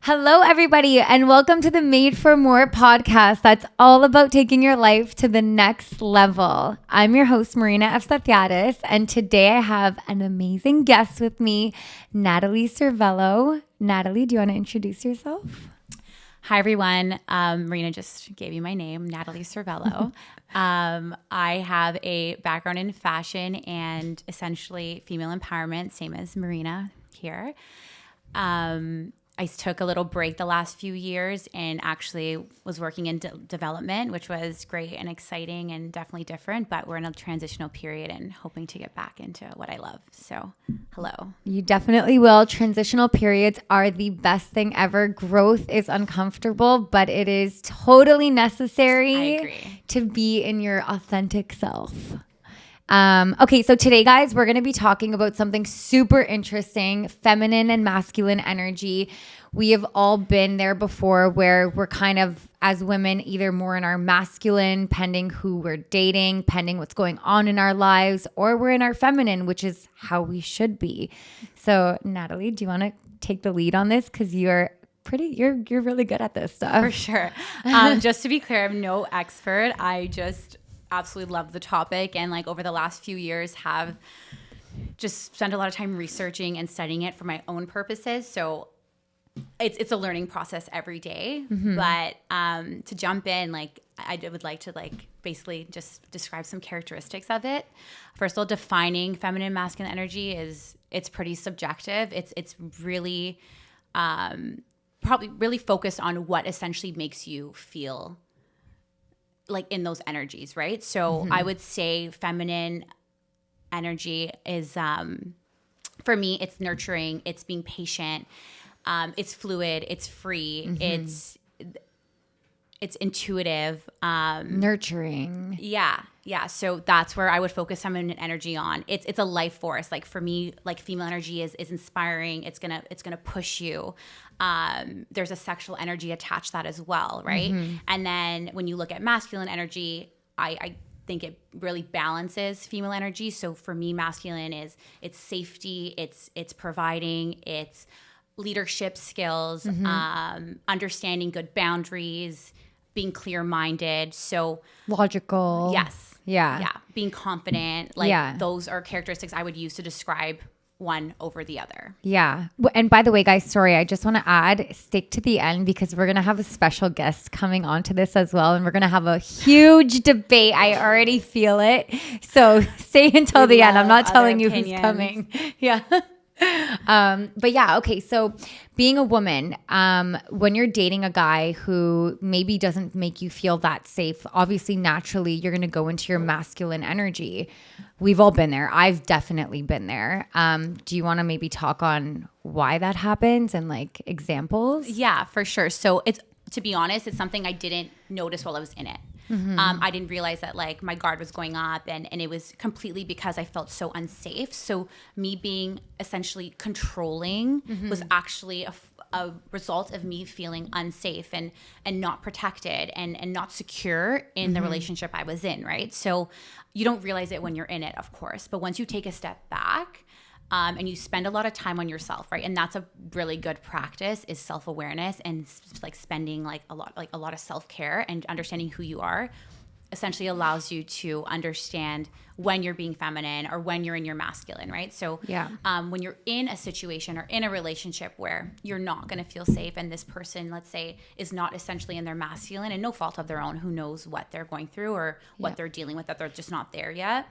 Hello, everybody, and welcome to the Made for More podcast that's all about taking your life to the next level. I'm your host, Marina Efstathiadis, and today I have an amazing guest with me, Natalie Cervello. Natalie, do you want to introduce yourself? Hi, everyone. Marina just gave you my name, Natalie Cervello. I have a background in fashion and essentially female empowerment, same as Marina here. I took a little break the last few years and actually was working in development, which was great and exciting and definitely different, but we're in a transitional period and hoping to get back into what I love. So, hello. You definitely will. Transitional periods are the best thing ever. Growth is uncomfortable, but it is totally necessary to be in your authentic self. Okay, so today, guys, we're going to be talking about something super interesting, feminine and masculine energy. We have all been there before where we're kind of, as women, either more in our masculine, pending who we're dating, pending what's going on in our lives, or we're in our feminine, which is how we should be. So, Natalie, do you want to take the lead on this? Because you're really good at this stuff. For sure. Just to be clear, I'm no expert. I just absolutely love the topic, and like over the last few years have just spent a lot of time researching and studying it for my own purposes. So it's a learning process every day. Mm-hmm. But to jump in, like I would like to basically just describe some characteristics of it. First of all, defining feminine and masculine energy it's pretty subjective. It's really probably really focused on what essentially makes you feel like in those energies, right? So I would say feminine energy is, for me, it's nurturing, it's being patient, it's fluid, it's free, it's intuitive. Nurturing. Yeah. So that's where I would focus feminine energy on. It's a life force. Like for me, like female energy is inspiring. It's gonna push you. There's a sexual energy attached to that as well, right? Mm-hmm. And then when you look at masculine energy, I think it really balances female energy. So for me, masculine it's safety, it's providing, it's leadership skills, understanding good boundaries, being clear-minded. So logical. Yes. Yeah. Being confident. Those are characteristics I would use to describe one over the other. Yeah. And by the way, guys, sorry, I just want to add, stick to the end because we're going to have a special guest coming on to this as well. And we're going to have a huge debate. I already feel it. So stay until the end. I'm not telling you who's coming. Yeah. But yeah, okay. So being a woman, when you're dating a guy who maybe doesn't make you feel that safe, obviously naturally you're going to go into your masculine energy. We've all been there. I've definitely been there. Do you want to maybe talk on why that happens and like examples? Yeah, for sure. So to be honest, it's something I didn't notice while I was in it. Mm-hmm. I didn't realize that like my guard was going up and it was completely because I felt so unsafe. So me being essentially controlling was actually a result of me feeling unsafe and not protected and not secure in the relationship I was in, right? So you don't realize it when you're in it, of course. But once you take a step back, and you spend a lot of time on yourself, right? And that's a really good practice is self-awareness and like spending a lot of self-care and understanding who you are essentially allows you to understand when you're being feminine or when you're in your masculine, right? So when you're in a situation or in a relationship where you're not going to feel safe and this person, let's say, is not essentially in their masculine and no fault of their own, who knows what they're going through or what they're dealing with, that they're just not there yet.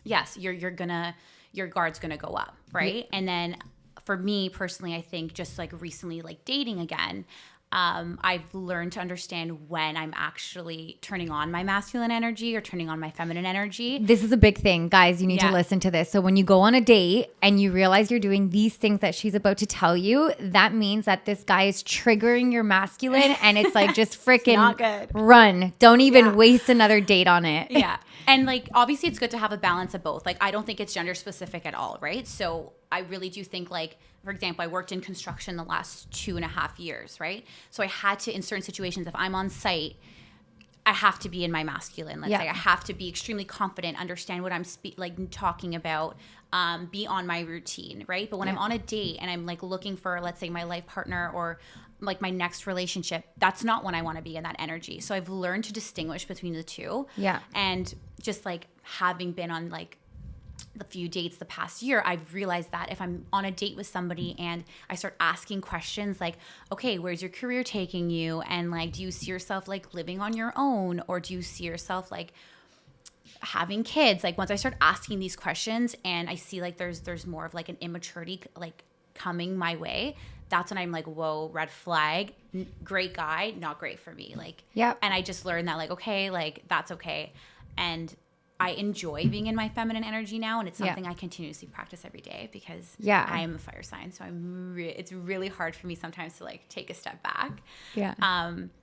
Yes, your guard's gonna go up, right? And then for me personally, I think just like recently, like dating again, I've learned to understand when I'm actually turning on my masculine energy or turning on my feminine energy. This is a big thing, guys. You need to listen to this. So when you go on a date and you realize you're doing these things that she's about to tell you, that means that this guy is triggering your masculine and it's like just freaking run. Don't even waste another date on it. Yeah. And like, obviously it's good to have a balance of both. Like, I don't think it's gender specific at all, right? So I really do think, like, for example, I worked in construction the last 2.5 years, right? So I had to, in certain situations, if I'm on site, I have to be in my masculine. Let's say I have to be extremely confident, understand what I'm talking about, be on my routine, right? But when I'm on a date and I'm like looking for, let's say, my life partner or like my next relationship, that's not when I want to be in that energy. So I've learned to distinguish between the two. Yeah. And just like having been on like the few dates the past year, I've realized that if I'm on a date with somebody and I start asking questions like, okay, where's your career taking you? And like, do you see yourself like living on your own? Or do you see yourself like having kids? Like once I start asking these questions and I see like there's more of like an immaturity like coming my way, that's when I'm like, whoa, red flag, great guy, not great for me. Like, and I just learned that like, okay, like that's okay. And I enjoy being in my feminine energy now, and it's something I continuously practice every day because I am a fire sign. So it's really hard for me sometimes to like take a step back.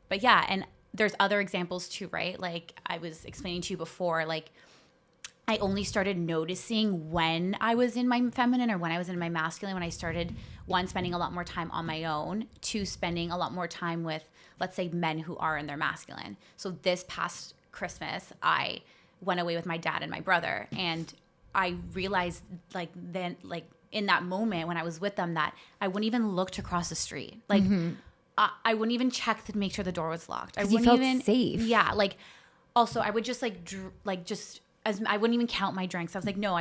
But yeah, and there's other examples too, right? Like I was explaining to you before, like I only started noticing when I was in my feminine or when I was in my masculine when I started, one, spending a lot more time on my own, two, spending a lot more time with, let's say, men who are in their masculine. So this past Christmas, I went away with my dad and my brother, and I realized like then like in that moment when I was with them that I wouldn't even look to cross the street. Like I wouldn't even check to make sure the door was locked. I wouldn't even safe. Yeah, like also I would just as I wouldn't even count my drinks. I was like, no,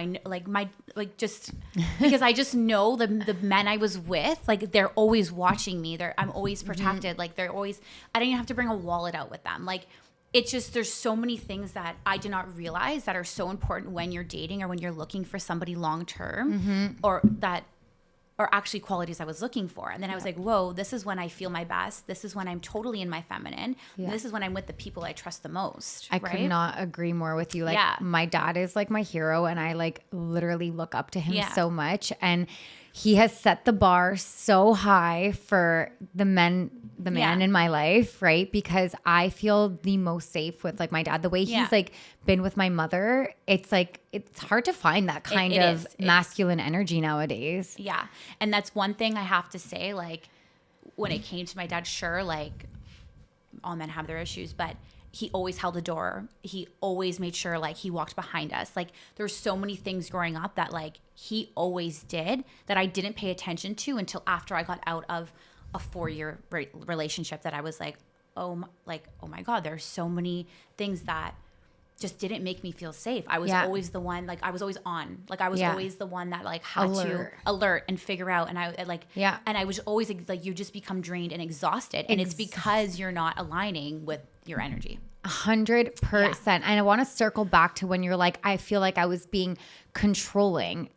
just because I just know the men I was with, like they're always watching me. I'm always protected. Like I didn't even have to bring a wallet out with them. Like it's just, there's so many things that I did not realize that are so important when you're dating or when you're looking for somebody long term or that are actually qualities I was looking for. And then I was like, whoa, this is when I feel my best. This is when I'm totally in my feminine. This is when I'm with the people I trust the most. I could not agree more with you. Like my dad is like my hero, and I like literally look up to him so much. And he has set the bar so high for the man in my life, right? Because I feel the most safe with like my dad. The way he's like been with my mother, it's like, it's hard to find that kind of masculine energy nowadays. Yeah. And that's one thing I have to say, like when it came to my dad, sure, like all men have their issues, but he always held the door. He always made sure like he walked behind us. Like there's so many things growing up that like he always did that I didn't pay attention to until after I got out of a 4-year relationship that I was like, oh my God, there's so many things that just didn't make me feel safe. I was always the one, like I was always on. Like I was always the one that like had to alert and figure out. And I like, and I was always like, you just become drained and exhausted. And it's because you're not aligning with your energy. 100%. And I want to circle back to when you're like, I feel like I was being controlling.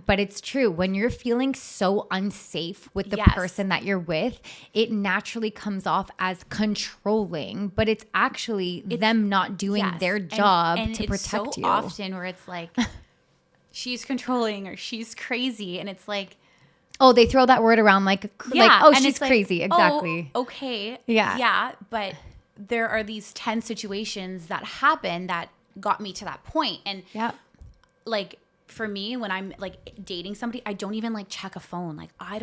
But it's true. When you're feeling so unsafe with the person that you're with, it naturally comes off as controlling, but it's actually them not doing their job to protect you. Often where it's like, she's controlling or she's crazy. And it's like, oh, they throw that word around like oh, she's crazy. Like, exactly. Oh, okay. Yeah. But there are these 10 situations that happen that got me to that point. And like for me, when I'm like dating somebody, I don't even like check a phone. Like I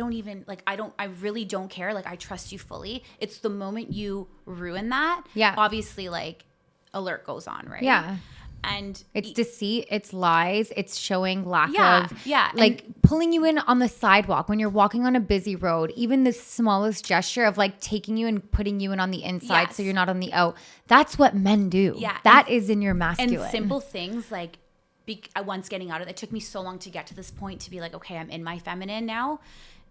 really don't care. Like I trust you fully. It's the moment you ruin that. Obviously like alert goes on, right? And it's deceit, it's lies, it's showing lack of like pulling you in on the sidewalk when you're walking on a busy road. Even the smallest gesture of like taking you and putting you in on the inside so you're not on the out. That's what men do. That is in your masculine. And simple things like once getting out of it took me so long to get to this point to be like, okay, I'm in my feminine now.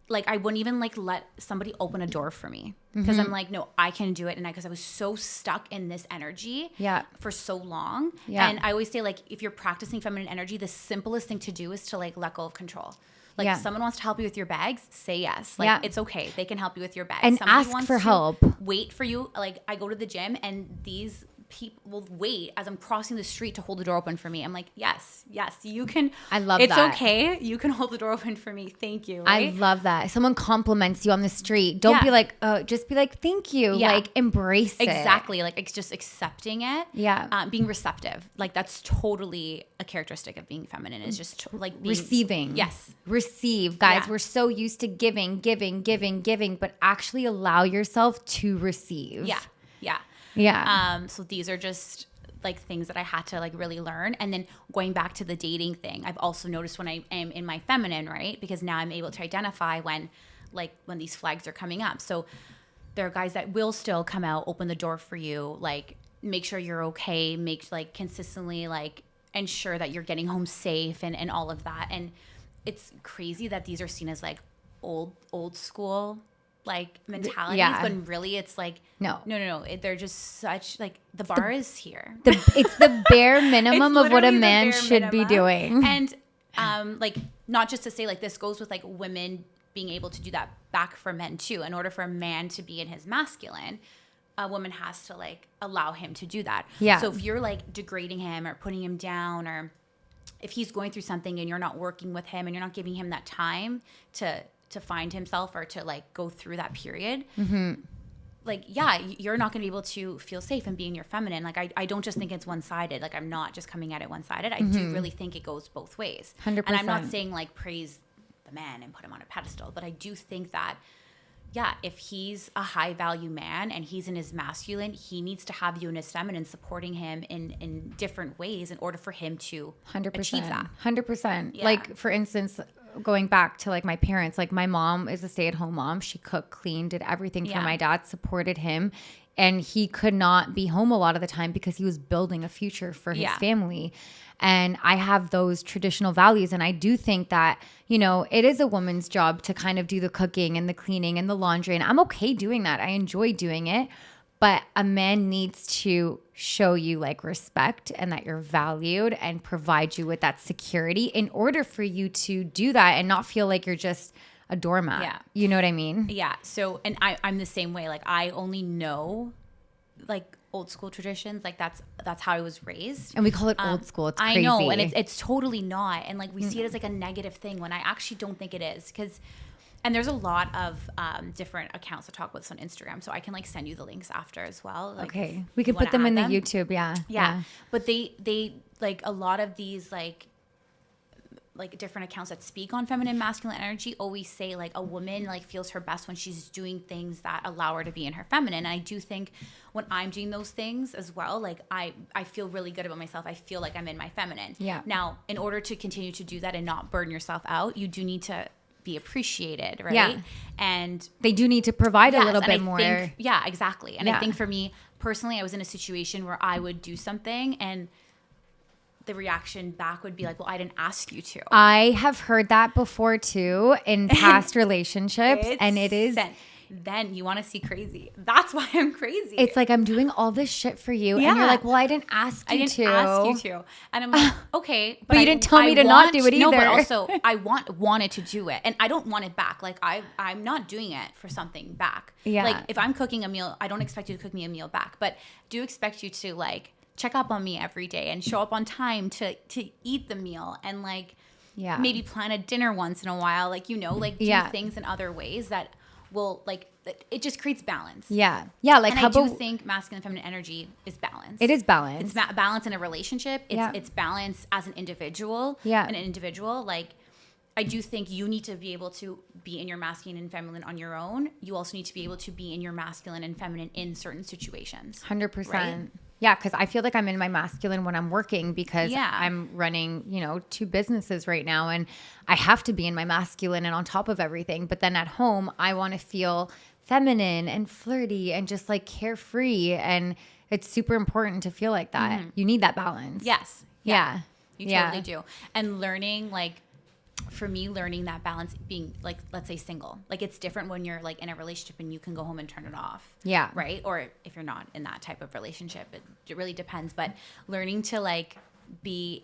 Like I wouldn't even like let somebody open a door for me because I'm like, no, I can do it. And because I was so stuck in this energy for so long. And I always say like, if you're practicing feminine energy, the simplest thing to do is to like let go of control. Like if someone wants to help you with your bags, say yes. Like it's okay. They can help you with your bags. And somebody ask for help. Wait for you. Like I go to the gym and these people will wait as I'm crossing the street to hold the door open for me. I'm like, yes, you can. I love it's that. It's okay. You can hold the door open for me. Thank you. Right? I love that. Someone compliments you on the street. Don't be like, just be like, thank you. Like embrace it. Exactly. Like it's just accepting it. Being receptive. Like that's totally a characteristic of being feminine is just like being, receiving. Yes. Receive. Guys, we're so used to giving, but actually allow yourself to receive. Yeah. Yeah. So these are just like things that I had to like really learn. And then going back to the dating thing, I've also noticed when I am in my feminine, right? Because now I'm able to identify when these flags are coming up. So there are guys that will still come out, open the door for you, like make sure you're okay, make like consistently like ensure that you're getting home safe and all of that. And it's crazy that these are seen as like old school like mentalities, when really it's like no. They're just such like the bar is here. It's the bare minimum of what a man should be doing. And like not just to say like this goes with like women being able to do that back for men too. In order for a man to be in his masculine, a woman has to like allow him to do that. Yeah. So if you're like degrading him or putting him down, or if he's going through something and you're not working with him and you're not giving him that time to find himself or to like go through that period, like, yeah, you're not going to be able to feel safe and be in your feminine. Like, I don't just think it's one-sided. Like, I'm not just coming at it one-sided. I do really think it goes both ways. 100%. And I'm not saying like praise the man and put him on a pedestal, but I do think that, yeah, if he's a high value man and he's in his masculine, he needs to have you in his feminine supporting him in different ways in order for him to 100%, achieve that. 100%. Yeah. Like, for instance, going back to like my parents, like my mom is a stay-at-home mom. She cooked, cleaned, did everything for my dad, supported him. And he could not be home a lot of the time because he was building a future for his family. And I have those traditional values. And I do think that, you know, it is a woman's job to kind of do the cooking and the cleaning and the laundry. And I'm okay doing that. I enjoy doing it. But a man needs to show you like respect and that you're valued and provide you with that security in order for you to do that and not feel like you're just a doormat. Yeah. You know what I mean? Yeah. So, and I'm the same way. Like, I only know like old school traditions. Like that's how I was raised. And we call it old school. It's crazy. I know. And it's totally not. And like we see it as like a negative thing when I actually don't think it is. And there's a lot of different accounts that talk about this on Instagram. So I can like send you the links after as well. Like, okay. We could put them in the YouTube. Yeah. But they like a lot of these like different accounts that speak on feminine masculine energy always say like a woman like feels her best when she's doing things that allow her to be in her feminine. And I do think when I'm doing those things as well, like I feel really good about myself. I feel like I'm in my feminine. Yeah. Now, in order to continue to do that and not burn yourself out, you do need to be appreciated, right? Yeah. And they do need to provide a little bit more. Yeah, exactly. And I think for me personally, I was in a situation where I would do something and the reaction back would be like, well, I didn't ask you to. I have heard that before too in past relationships. And it is... Then you want to see crazy. That's why I'm crazy. It's like, I'm doing all this shit for you. Yeah. And you're like, well, I didn't ask you to. And I'm like, okay. But you didn't tell me to not do it either. No, but also I wanted to do it. And I don't want it back. Like I'm not doing it for something back. Yeah. Like if I'm cooking a meal, I don't expect you to cook me a meal back. But do expect you to like check up on me every day and show up on time to eat the meal and like maybe plan a dinner once in a while. Like, you know, like do things in other ways that will like it just creates balance. Like and I do think masculine and feminine energy is balance. It is balance. It's balance in a relationship. It's balance as an individual. An individual. Like I do think you need to be able to be in your masculine and feminine on your own. You also need to be able to be in your masculine and feminine in certain situations. 100%. Right? Yeah, because I feel like I'm in my masculine when I'm working because I'm running, 2 businesses right now and I have to be in my masculine and on top of everything. But then at home, I want to feel feminine and flirty and just like carefree. And it's super important to feel like that. Mm-hmm. You need that balance. Yes. Yeah. You totally do. And learning for me, learning that balance being like, let's say single, like it's different when you're like in a relationship and you can go home and turn it off. Yeah. Right. Or if you're not in that type of relationship, it really depends. But learning to like be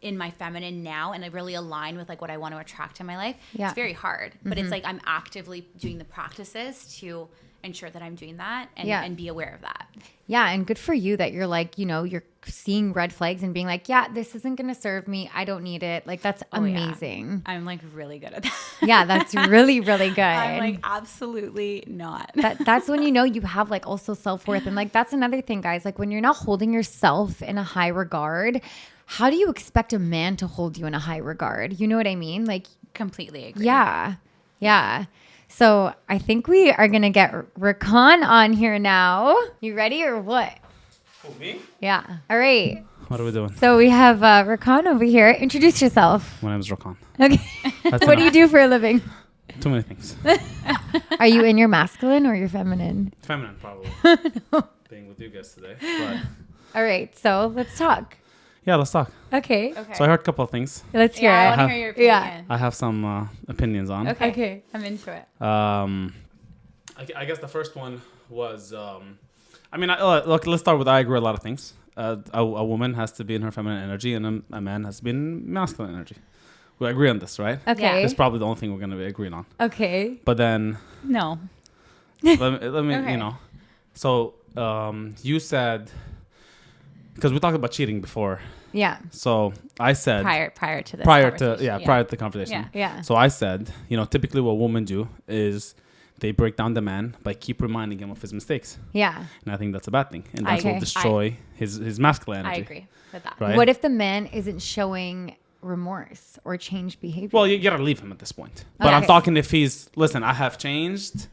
in my feminine now and I really align with like what I want to attract in my life. It's very hard, but it's like I'm actively doing the practices to ensure that I'm doing that and be aware of that. Yeah. And good for you that you're like, you're seeing red flags and being like, this isn't going to serve me. I don't need it. Like, that's amazing. I'm like really good at that. Yeah. That's really, really good. I'm like, absolutely not. That's when you have like also self-worth. And like, that's another thing, guys, like when you're not holding yourself in a high regard, how do you expect a man to hold you in a high regard? You know what I mean? Like, completely agree. Yeah. So I think we are going to get Rakan on here now. You ready or what? Who, me? Yeah. All right. What are we doing? So we have Rakan over here. Introduce yourself. My name is Rakan. Okay. What do you do for a living? Too many things. Are you in your masculine or your feminine? Feminine, probably. Being with you guys today. But All right. So let's talk. yeah, let's talk. Okay. Okay. So I heard a couple of things. Let's hear I it. want to hear your opinion. Yeah. I have some opinions on. Okay. I'm into it. I guess the first one was, look, let's start with I agree with a lot of things. A woman has to be in her feminine energy and a man has to be in masculine energy. We agree on this, right? Okay. It's probably the only thing we're going to be agreeing on. Okay. But then, No. let me Okay. So you said, because we talked about cheating before. Yeah. So I said Prior to this prior conversation. to the conversation. Yeah. So I said, typically what women do is they break down the man by keep reminding him of his mistakes. Yeah. And I think that's a bad thing. And I that will agree. destroy his masculine energy. I agree with that. Right? What if the man isn't showing remorse or change behavior? Well, you gotta leave him at this point. But I'm Okay. talking if he's, listen, I have changed.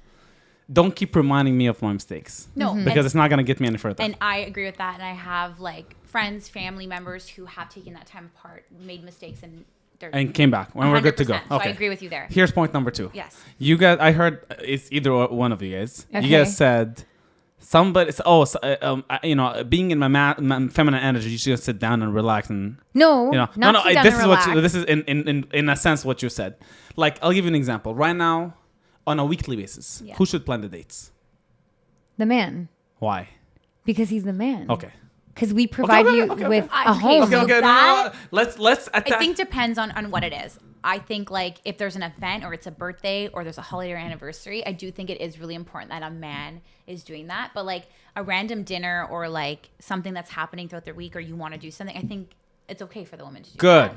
Don't keep reminding me of my mistakes. No. Because it's not gonna get me any further. And I agree with that. And I have like friends, family members who have taken that time apart, made mistakes, and they're And came back. When we're good to go. 100%. So I agree with you there. Here's point number 2. Yes. You guys, I heard it's either one of you guys. Okay. You guys said somebody. Being in my feminine energy, you should just sit down and relax and. No. No. Not sit down This and is relax. this is in a sense what you said. Like I'll give you an example. Right now, on a weekly basis, Yeah. who should plan the dates? The man. Why? Because he's the man. Okay. Because we provide you with a home. Okay. That- Let's attack. I think depends on what it is. I think like if there's an event or it's a birthday or there's a holiday or anniversary, I do think it is really important that a man is doing that. But like a random dinner or like something that's happening throughout the week or you want to do something, I think it's okay for the woman to do Good. that.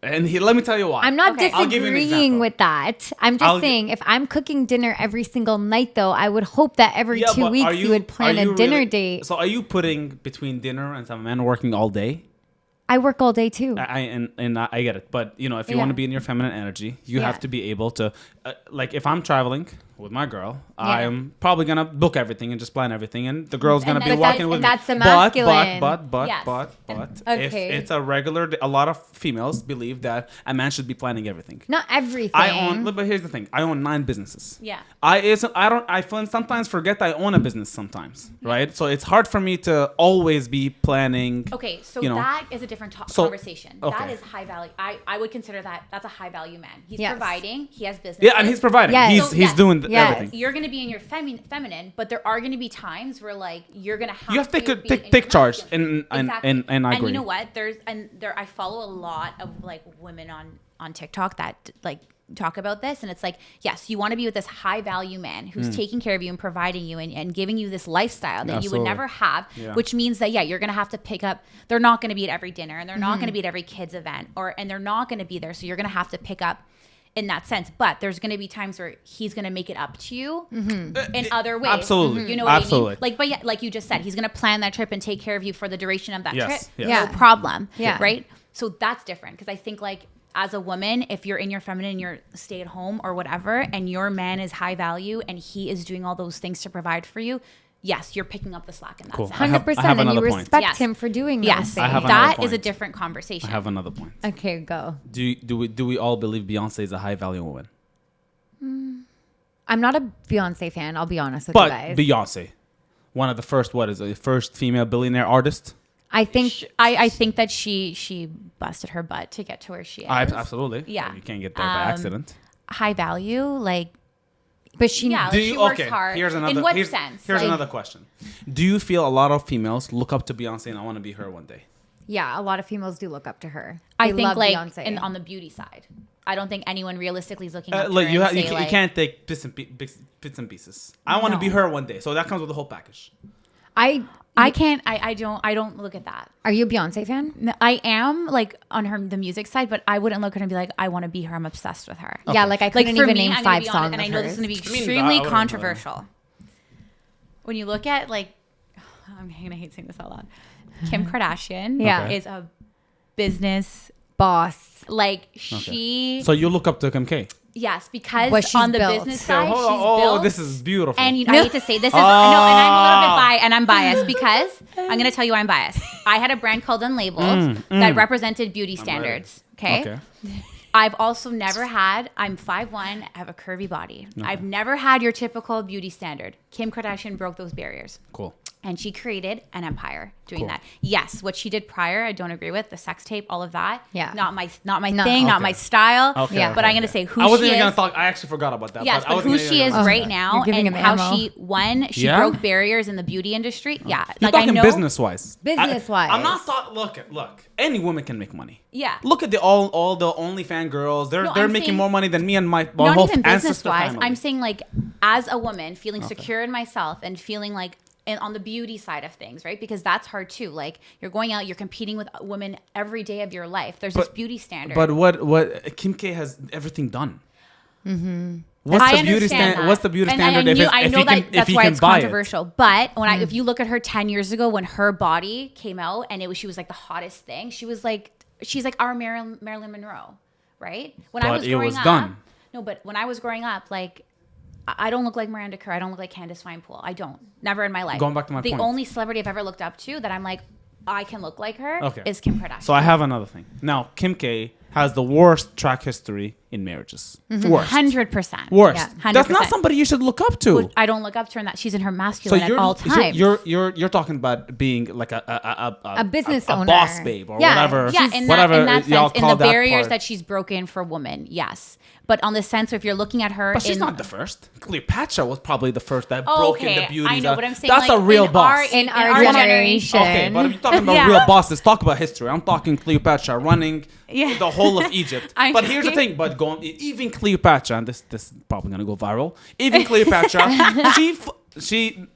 And let me tell you why. I'm not Okay. I'll give you an disagreeing example. with that. I'm just saying, if I'm cooking dinner every single night, though, I would hope that every 2 but weeks you would plan a dinner really- date. So are you putting between dinner and some men working all day? I work all day too. I get it, but if you Yeah. want to be in your feminine energy, you Yeah. have to be able to, like if I'm traveling with my girl, Yeah. I am probably gonna book everything and just plan everything, and the girl's gonna be that's- walking and with that's me. a masculine. But Yes. if Okay. it's a regular, a lot of females believe that a man should be planning everything. Not everything. But here's the thing: I own 9 businesses. Yeah. I sometimes forget I own a business sometimes, right? So it's hard for me to always be planning. Okay, so you know. that is a different So- conversation. That okay. is high value. I would consider that's a high value man. He's Yes. providing. He has business. Yeah, and he's providing. Yes. He's So, he's yes. doing Yes. everything. You're gonna be in your feminine, but there are gonna be times where like you're gonna have You have to be in take your charge, masculine. and Exactly. I agree. And you know what? I follow a lot of like women on TikTok that like talk about this, and it's like, yes, you want to be with this high value man who's taking care of you and providing you and giving you this lifestyle that you would Absolutely. never have, Yeah. which means that you're gonna have to pick up. They're not gonna be at every dinner, and they're not gonna be at every kids event, and they're not gonna be there. So you're gonna have to pick up in that sense. But there's gonna be times where he's gonna make it up to you in other ways. Absolutely. You know what Absolutely. I mean? Like, but yeah, like you just said, he's gonna plan that trip and take care of you for the duration of that Yes, trip. yes. Yeah. No problem. Yeah. Right. So that's different because I think like as a woman, if you're in your feminine, you're stay at home or whatever, and your man is high value and he is doing all those things to provide for you, yes, you're picking up the slack in that Cool. sense. I have 100%. And you another point. respect Yes. him for doing those Yes, things. I have another that is a point. different conversation. I have another point. Okay, go. Do we all believe Beyonce is a high value woman? I'm not a Beyonce fan. I'll be honest with But you guys. Beyonce, one of the first female billionaire artist. I think I think that she busted her butt to get to where she is. Absolutely. Yeah. You can't get there by accident. High value, like but she Yeah. she works hard. Here's another. In what here's, sense? Here's Like- another question. Do you feel a lot of females look up to Beyonce and I want to be her one day? Yeah, a lot of females do look up to her. I They think love like Beyonce. on the beauty side. I don't think anyone realistically is looking up to Like her you, and you, say, you like, can't take bits and pieces. I want to be No. her one day, so that comes with the whole package. I can't. I don't look at that. Are you a Beyonce fan? No, I am like on the music side, but I wouldn't look at her and be like, I want to be her. I'm obsessed with her. Yeah, like I Like couldn't for even me, name I'm gonna 5 be honest, songs and I of know this hers. is going to be I mean, I extremely wouldn't- controversial. When you look at like, I'm gonna hate saying this out loud. Kim Kardashian, Yeah. is a business Boss. like she. So you look up to Kim K. Yes, because What she's on the built. business side, she's Oh, built. this is beautiful. And I hate to say this is no, and I'm a little bit biased, and I'm biased because I'm going to tell you why I'm biased. I had a brand called Unlabeled that represented beauty standards. Okay. I've also never had. I'm 5'1", I have a curvy body. Okay. I've never had your typical beauty standard. Kim Kardashian broke those barriers. Cool. And she created an empire doing that. Yes, what she did prior, I don't agree with. The sex tape, all of that. Yeah. Not my thing, not my style. Okay, Yeah. But I'm going to say who she is. I wasn't even going to talk. I actually forgot about that. Yes, but who she is right now and how ammo. she won. She broke barriers in the beauty industry. Yeah. You're like, talking I know. business-wise. Business-wise. I'm not thought. Look. Any woman can make money. Yeah. Look at all the OnlyFans girls. They're I'm making saying- more money than me and my Not whole even ancestor business-wise. family. I'm saying like as a woman, feeling secure in myself and feeling like and on the beauty side of things, right? Because that's hard too. Like you're going out, you're competing with women every day of your life. There's this beauty standard. But what Kim K has everything done. Mm-hmm. What's the beauty standard? What's the beauty standard? I know that's why it's controversial. But when if you look at her 10 years ago, when her body came out and she was like the hottest thing, she's like our Marilyn Monroe, right? When I was growing up, done. No, but when I was growing up, like I don't look like Miranda Kerr. I don't look like Candace Winepool. I don't. Never in my life. Going back to my point. point. The only celebrity I've ever looked up to that I'm like, I can look like her is Kim Kardashian. So I have another thing. Now, Kim K has the worst track history in marriages. Worst. 100%. Worst. Yeah, 100%. That's not somebody you should look up to. I don't look up to her in that. She's in her masculine at all times. You're talking about being like a business owner, boss babe or whatever. Yeah, in that sense, in the barriers that she's broken for women, yes. But on the sense, if you're looking at her, but she's not the first. Cleopatra was probably the first that broke into beauty. I know, but I'm saying that's like, a real boss in our generation. Okay, but if you're talking about real bosses, talk about history. I'm talking Cleopatra running the whole of Egypt. But here's the thing: even Cleopatra, and this is probably gonna go viral. Even Cleopatra, she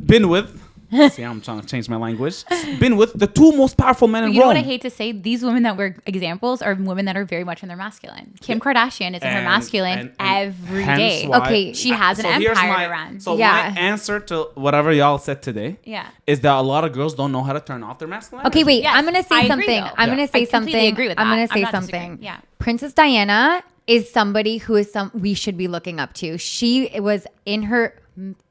been with. See, I'm trying to change my language. Been with the two most powerful men in Rome. You know what I hate to say? These women that were examples are women that are very much in their masculine. Kim Kardashian is in her masculine every day. Okay, she has an empire to run. So my answer to whatever y'all said today is that a lot of girls don't know how to turn off their masculine. Okay, wait. Yes, I'm going to say something. I'm going to say I something. completely agree with that. I'm going to say not something. disagreeing. Yeah. Princess Diana is somebody who is we should be looking up to. She was in her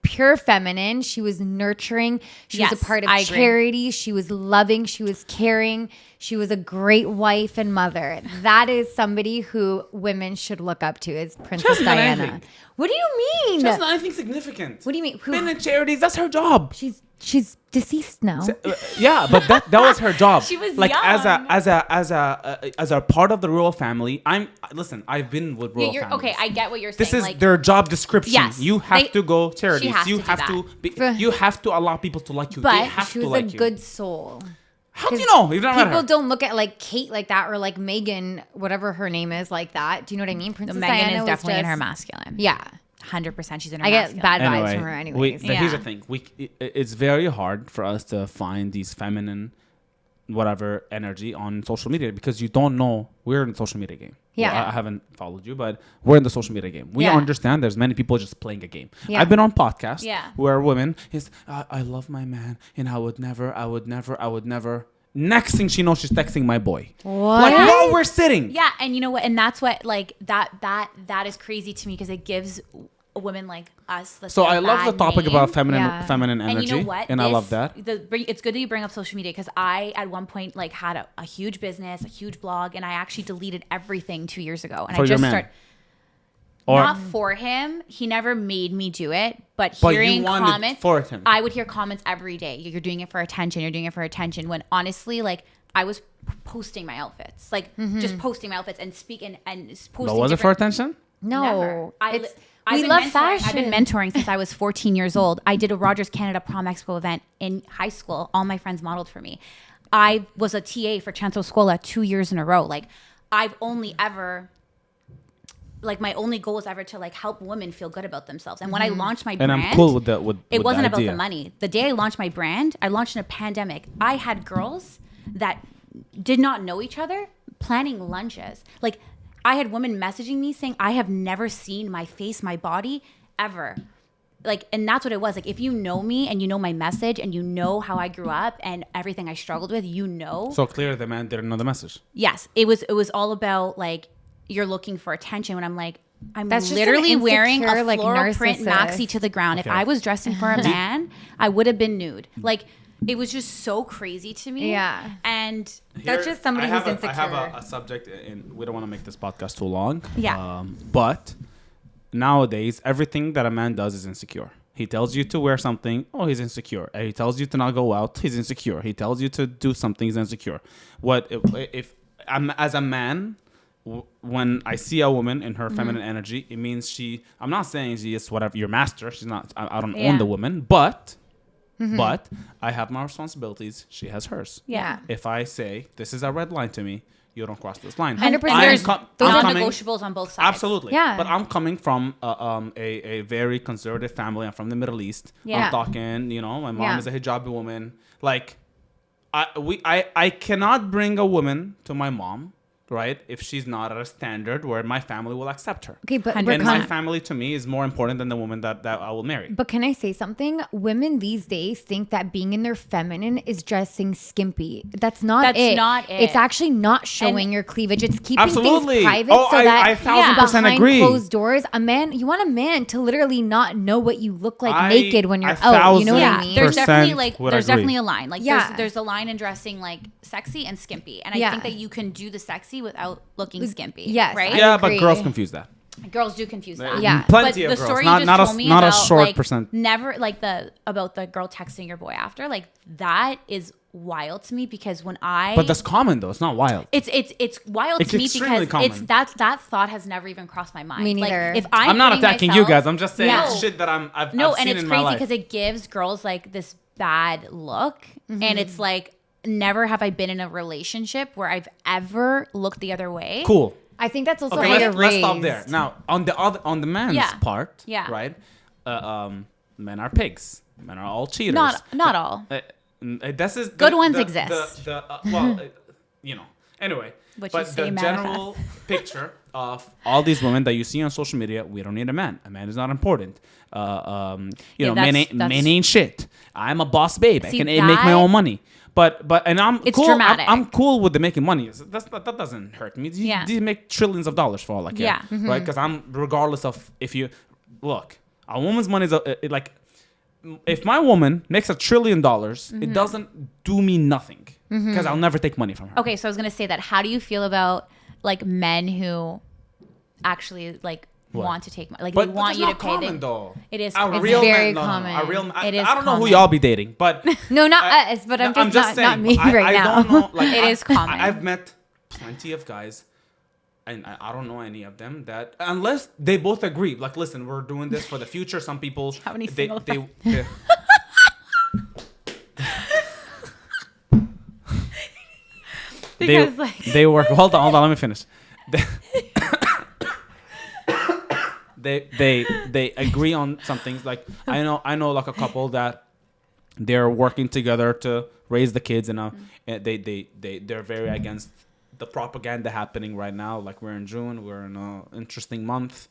pure feminine. She was nurturing. She was a part of charity. She was loving. She was caring. She was a great wife and mother. That is somebody who women should look up to, is Princess Diana. What do you mean? She doesn't anything significant. What do you mean? Been in charities. That's her job. She's deceased now. Yeah, but that was her job. She was like young. as a part of the royal family. I've been with royal families. Okay, I get what you're saying. This is their job description. Yes, you have to go charities. You you have to allow people to like you. But they have she to was like a good soul. How do you know? You've never met her. People don't look at like Kate like that or like Megan, whatever her name is, like that. Do you know what I mean? Princess Megan Diana is definitely just, in her masculine. Yeah. 100%. She's in her I masculine. get bad vibes from her anyways. Here's the thing. It's very hard for us to find these feminine whatever energy on social media because you don't know. We're in the social media game. Yeah. Well, I haven't followed you, but we're in the social media game. We understand there's many people just playing a game. Yeah. I've been on podcasts Yeah. where women is, I love my man and I would never. Next thing she knows, she's texting my boy. What? Like while we're sitting. Yeah, and you know what? And that's what like that is crazy to me because it gives women like us. So I love the topic about feminine energy, and you know what? And I love that. It's good that you bring up social media because I at one point like had a huge business, a huge blog, and I actually deleted everything 2 years ago. And for I just your man. started. Not for him. He never made me do it. But hearing comments for him. I would hear comments every day. You're doing it for attention. You're doing it for attention. When honestly, like I was posting my outfits, like just posting my outfits and speaking and posting. But was it for attention? No. Never. We love fashion. I've been mentoring since I was 14 years old. I did a Rogers Canada Prom Expo event in high school. All my friends modeled for me. I was a TA for Chanto Scuola 2 years in a row. Like I've only ever. Like my only goal was ever to like help women feel good about themselves. And when I launched my brand, and I'm cool with that. It wasn't the about idea. the money. The day I launched my brand, I launched in a pandemic. I had girls that did not know each other planning lunches. Like I had women messaging me saying, I have never seen my face, my body ever. Like, and that's what it was. Like, if you know me and you know my message and you know how I grew up and everything I struggled with, you know. So clearly the man didn't know the message. Yes, it was all about like you're looking for attention, when I'm like, I'm That's just literally an wearing a insecure, like, floral print narcissist. maxi to the ground. Okay. If I was dressing for a man, I would have been nude. Like, it was just so crazy to me. Yeah. And That's just somebody who's insecure. I have a subject, and we don't want to make this podcast too long. Yeah. But nowadays, everything that a man does is insecure. He tells you to wear something, oh, he's insecure. He tells you to not go out, he's insecure. He tells you to do something, he's insecure. What if I'm as a man? When I see a woman in her feminine energy, it means I'm not saying she is whatever your master. She's not. I don't own the woman, but I have my responsibilities. She has hers. Yeah. If I say this is a red line to me, you don't cross this line. 100%. There's I'm non-negotiables on both sides. Absolutely. Yeah. But I'm coming from a very conservative family. I'm from the Middle East. Yeah. I'm talking. My mom Yeah. is a hijabi woman. Like, I cannot bring a woman to my mom, right, if she's not at a standard where my family will accept her. Okay, but And Rakan, my family to me is more important than the woman that I will marry. But can I say something? Women these days think that being in their feminine is dressing skimpy. That's not it. It's actually not showing your cleavage. It's keeping Absolutely. things private Oh, so I that 1000% behind agree. closed doors, you want a man to literally not know what you look like naked when you're out. You know what I mean? There's definitely would there's agree. definitely a line. Like Yeah. there's a line in dressing like sexy and skimpy. And I Yeah. think that you can do the sexy without looking skimpy. Yes, Right? I Yeah, agree. but girls confuse that. Girls do confuse that. Yeah. Plenty But of the girls. story Not, you not, just a, told me not a about, short like, percent. Never like about the girl texting your boy after, like that is wild to me because when But that's common, though. It's not wild. it's wild It's to me extremely because common. it's that thought has never even crossed my mind. Me neither. Like, if I'm not putting attacking myself- you guys. I'm just saying Yeah. shit that I've No, seen and it's in my crazy life. because it gives girls like this bad look, and it's like never have I been in a relationship where I've ever looked the other way. Cool. I think that's also Okay, how you're let's stop raised. there. Now, on the man's Yeah. part, Yeah. right? Men are pigs. Men are all cheaters. Not all. This is Good ones exist. Anyway, What but you say the general picture of all these women that you see on social media, we don't need a man. A man is not important. Men ain't shit. I'm a boss babe. I See, can make my that- own money. But and I'm It's cool. dramatic. I'm cool with the making money. That doesn't hurt me. Yeah. You make trillions of dollars for all I care. Yeah. Right? Because I'm regardless of if you look, a woman's money is like if my woman makes $1 trillion, it doesn't do me nothing because I'll never take money from her. Okay, so I was gonna say that. How do you feel about like men who actually like want to take money? Like But they want that's you not to pay. common, though. It is. A common. real very man, no, common. A real, It is I don't know who common. y'all be dating, but No, not us, but I'm just not me I right now. don't know. Like, It is common. I've met plenty of guys, and I don't know any of them that unless they both agree. Like, listen, we're doing this for the future. Some people, How many they, single they Because like they work. Hold on. Let me finish. They agree on some things. Like I know like a couple that they're working together to raise the kids, and they're very against the propaganda happening right now. Like we're in June, we're in an interesting month.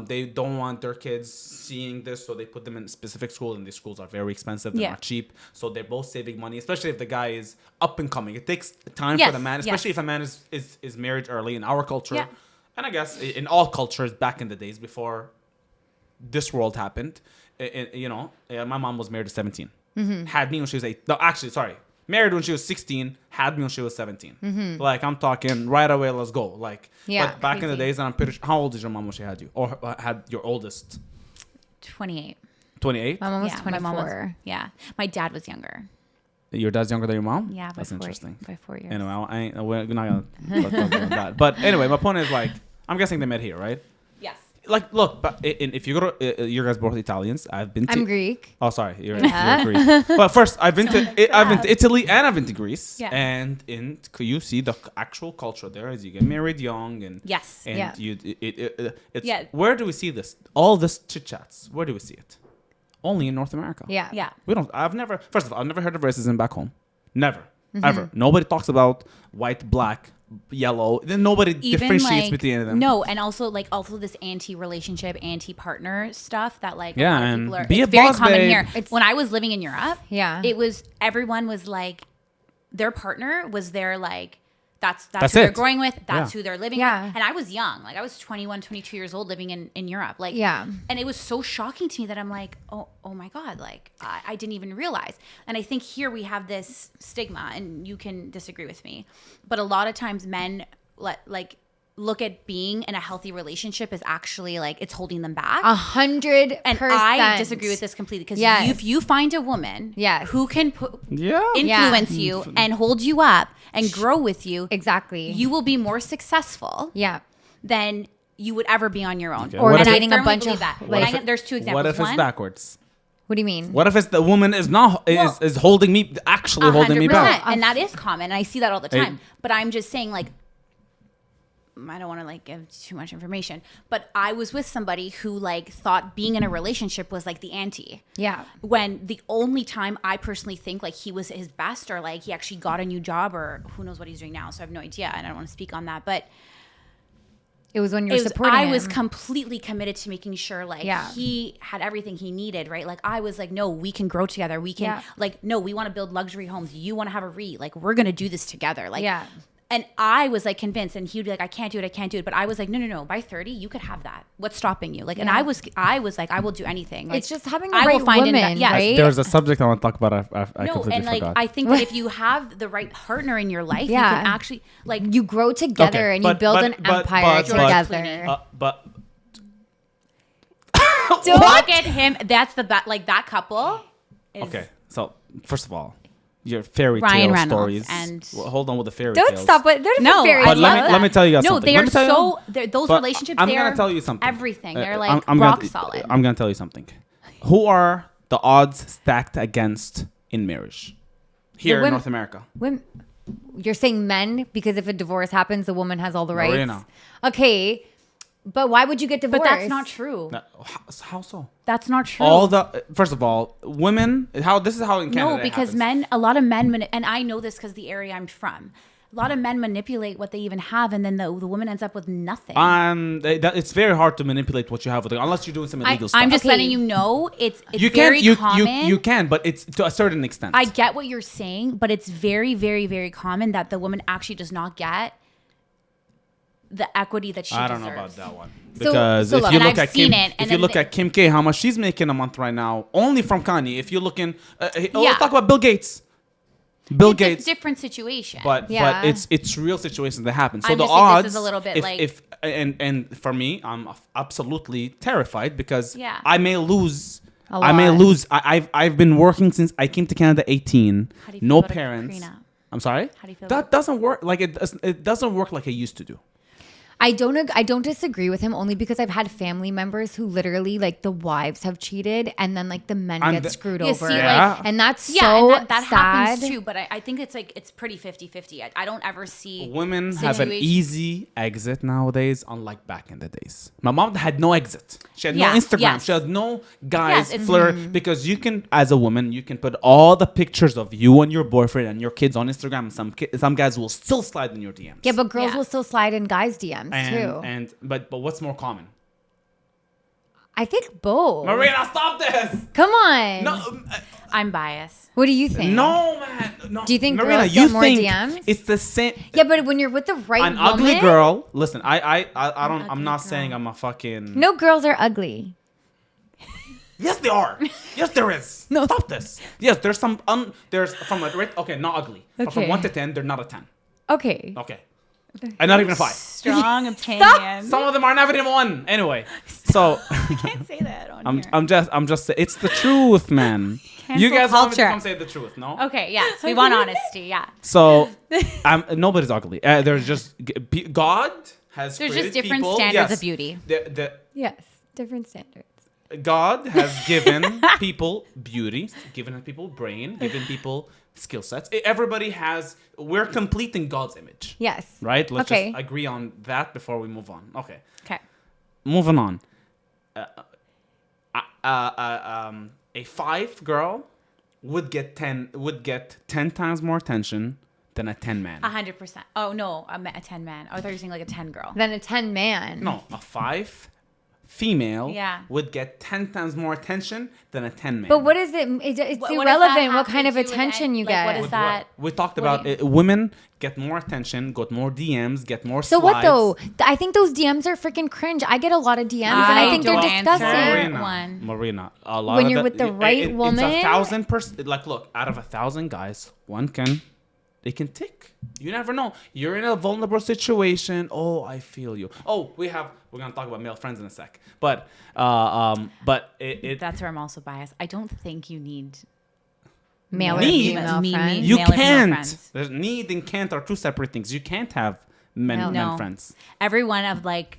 They don't want their kids seeing this, so they put them in specific schools, and these schools are very expensive. They're not cheap, so they're both saving money, especially if the guy is up and coming. It takes time for the man, especially if a man is married early in our culture. Yeah. And I guess in all cultures back in the days before this world happened, my mom was married at 17. Had me when she was 8. No, actually, sorry. Married when she was 16, had me when she was 17. Like, I'm talking right away, let's go. Like, Yeah, but back in the days, and I'm pretty sure, how old is your mom when she had you? Or had your oldest? 28. 28? My mom was Yeah, 24. my mom was. Yeah, my dad was younger. Your dad's younger than your mom? Yeah, That's interesting. By 4 years. Anyway, we're not going to talk about that. But anyway, my point is, like, I'm guessing they met here, right? Yes. Like, look, but if you go to, you guys both Italians. I've been to... I'm Greek. Oh, sorry, you're Greek. But first, I've been to Italy and I've been to Greece. Yeah. And you see the actual culture there is you get married young and Yes. and Yeah. it's Yeah. where do we see this? All this chit chats. Where do we see it? Only in North America. Yeah. Yeah. We don't. I've never heard of racism back home. Never. Ever. Nobody talks about white, black, yellow. Then nobody differentiates between any of them. No, and also this anti-relationship, anti-partner stuff that like Yeah, a lot of and people are. be It's a very boss, common babe. here. When I was living in Europe, Yeah. everyone was like, their partner was their like That's That's who they're it. growing with. That's Yeah. who they're living Yeah. with. And I was young. Like I was 21, 22 years old living in Europe. Like, Yeah. And it was so shocking to me that I'm like, oh my God, like I didn't even realize. And I think here we have this stigma, and you can disagree with me, but a lot of times men look at being in a healthy relationship as actually like it's holding them back. 100%. And I disagree with this completely because if you find a woman who can influence you and hold you up and grow with you, Exactly. you will be more successful than you would ever be on your own. Okay. Or What if dating I a bunch believe of that. like, There's two examples. What if it's One, backwards? what do you mean? What if it's the woman is not is holding me actually holding me back? And that is common, and I see that all the time. But I'm just saying, like, I don't want to like give too much information, but I was with somebody who like thought being in a relationship was like the anti. Yeah. When the only time I personally think like he was his best, or like he actually got a new job, or who knows what he's doing now. So I have no idea, and I don't want to speak on that. But It was when you were supporting I him. was completely committed to making sure like he had everything he needed, right? Like I was like, no, we can grow together. We can like, no, we want to build luxury homes. You want to have a REIT. Like we're going to do this together. Like, and I was like convinced, and he would be like, I can't do it. But I was like, no. By 30, you could have that. What's stopping you? Like, and I was like, I will do anything. Like, it's just having the right woman, right? There's a subject I want to talk about. I no, completely and like forgot. I think that if you have the right partner in your life, you can actually like you grow together and you build an empire together. But look at him. That's the like that couple. Okay, so first of all, your fairy Ryan tale Reynolds stories. and hold on with the fairy Don't tales. stop it. There's No, fairy I But love let me tell you guys No, something. they Let are me tell you- so those But relationships. I'm They're gonna tell you something. Everything. They're like I'm rock gonna, solid. I'm gonna tell you something. Who are the odds stacked against in marriage here in North America? You're saying men, because if a divorce happens, the woman has all the rights. Marina. Okay, but why would you get divorced? But that's not true. No, how so? That's not true. All the first of all, women. This is how in Canada. No, because a lot of men, and I know this because the area I'm from, a lot of men manipulate what they even have, and then the woman ends up with nothing. It's very hard to manipulate what you have with it, unless you're doing some illegal stuff. I'm just letting you know it's very common. You can, but it's to a certain extent. I get what you're saying, but it's very, very, very common that the woman actually does not get the equity that she deserves. I don't know about that one. Because if you look at Kim K, how much she's making a month right now, only from Kanye. If you're looking, let's talk about Bill Gates. Gates, different situation. But it's real situations that happen. So I'm the just saying odds this is a little bit and for me, I'm absolutely terrified because Yeah. I may lose. I've been working since I came to Canada 18. How do you feel No about a parents. prenup? I'm sorry. How do you feel That about doesn't work like it doesn't work like it used to do. I don't disagree with him, only because I've had family members who literally like the wives have cheated and then like the men get screwed over. See, and that's so and that sad. happens too, but I think it's pretty 50-50. I don't ever see Women have an easy exit nowadays, unlike back in the days. My mom had no exit. She had no Instagram. Yes. She had no guys flirt because you can, as a woman, you can put all the pictures of you and your boyfriend and your kids on Instagram. And some guys will still slide in your DMs. Yeah, but girls will still slide in guys' DMs too. But what's more common? I think both. Marina, stop this! Come on. No, I'm biased. What do you think? no, man. No. Do you think Marina, girls get more DMs? It's the same. Yeah, but when you're with the right An woman, ugly girl. Listen, I'm not saying I'm a fucking. No girls are ugly. Yes, they are. Yes, there is. No, stop this. Yes, there's some. There's from a rate. Okay, not ugly. But from 1 to 10, they're not a 10. Okay. Okay. And not even a 5. Strong opinion. Some of them are not even 1. Anyway, so I can't say that on here. I'm just. It's the truth, man. You guys want me to come say the truth, no? Okay, yes, we want honesty. Yeah. So, nobody's ugly. There's just God has. There's created just different people. standards of beauty. Yes, different standards. God has given people beauty, given people brain, given people skill sets. Everybody has. We're complete in God's image. Yes. Right? Let's just agree on that before we move on. Okay. Moving on. A 5 girl would get 10 times more attention than a 10 man. 100%. Oh no, a 10 man. I thought you were saying like a 10 girl. Then a 10 man. No, a 5 female Yeah. would get 10 times more attention than a 10 man. But what is it? It's What does that irrelevant what have kind to of do with attention you like, get. what is With that? what? We talked What about do women get more attention, got more DMs, get more So slides. what though? I think those DMs are freaking cringe. I get a lot of DMs and I think they're don't disgusting. answer. Marina, a lot When of you're with the right woman- it's 1,000%. Like, look, out of 1,000 guys, one they can tick. You never know. You're in a vulnerable situation. Oh, I feel you. Oh, we're gonna talk about male friends in a sec. But That's where I'm also biased. I don't think you need Male or Need- female me- friends. you male or female can't. friends. There's need and can't are two separate things. You can't have men No. friends. Every one of like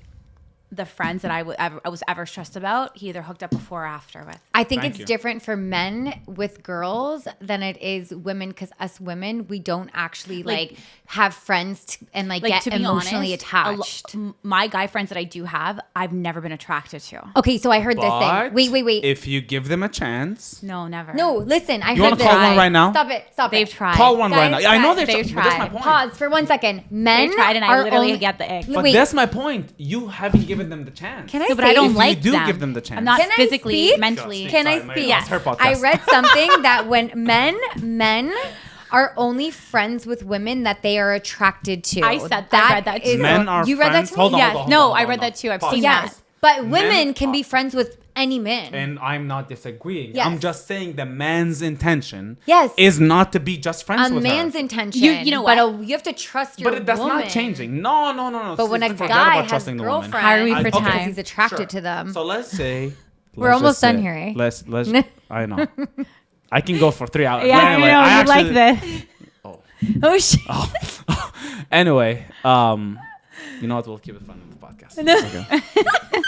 the friends that I was ever stressed about, he either hooked up before or after with. I think Thank it's you. different for men with girls than it is women because us women, we don't actually like have friends and like get to be emotionally honest, attached. My guy friends that I do have, I've never been attracted to. Okay, so I heard this But thing. Wait. If you give them a chance, No, never. No, listen. I you heard want to this. call one right now? Stop it. They've tried. Call one right Guys, now. I know guys, they've they've tried. But that's my tried. point. Pause for 1 second. Men They tried and I are literally only- get the ick. But Wait. that's my point. You haven't given them the chance. Can I No, but say I don't If you like do them. give them the chance. I'm not Can I physically, speak? mentally. Can I Sorry, speak? It's her podcast. I read something that when men are only friends with women that they are attracted to. I said that. I read that too. Men are you read that friends. to me? Hold on, Yes. hold on, No, hold on, I hold read on. that too. I've Pause. seen Yes, that. but Men women can are- be friends with any man. And I'm not disagreeing. Yes. I'm just saying the man's intention Yes. is not to be just friends a with man's her. intention. You know but what? you have to trust your But that's woman. not changing. No. But when a Forget guy about has trusting the woman. girlfriends, How are we for because time? he's attracted Sure. to them. So let's say We're let's almost just done say- here, eh? Let's I know. I can go for 3 hours. Yeah, But anyway, I know. I You like actually- this. Oh. Oh shit! Anyway, you know what? We'll keep it fun in the podcast. No. Okay.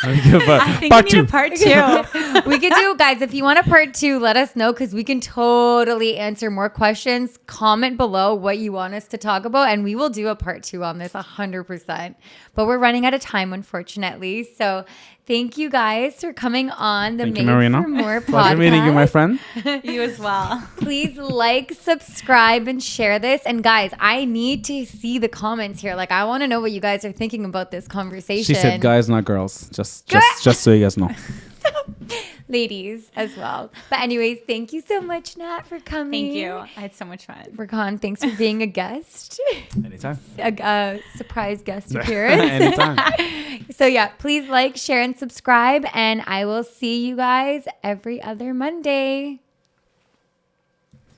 I think Part we need two. a part two. We could do, guys. If you want a part 2, let us know because we can totally answer more questions. Comment below what you want us to talk about, and we will do a part 2 on this 100%. But we're running out of time, unfortunately. So thank you guys for coming on the Thank you, Made Marina. for More podcast. Pleasure meeting you, my friend. You as well. Please like, subscribe, and share this. And guys, I need to see the comments here. Like, I want to know what you guys are thinking about this conversation. She said guys, not girls. Just so you guys know. Ladies as well. But anyways, thank you so much, Nat, for coming. Thank you. I had so much fun. Rakan, thanks for being a guest. Anytime. A surprise guest appearance. Anytime. So yeah, please like, share, and subscribe. And I will see you guys every other Monday.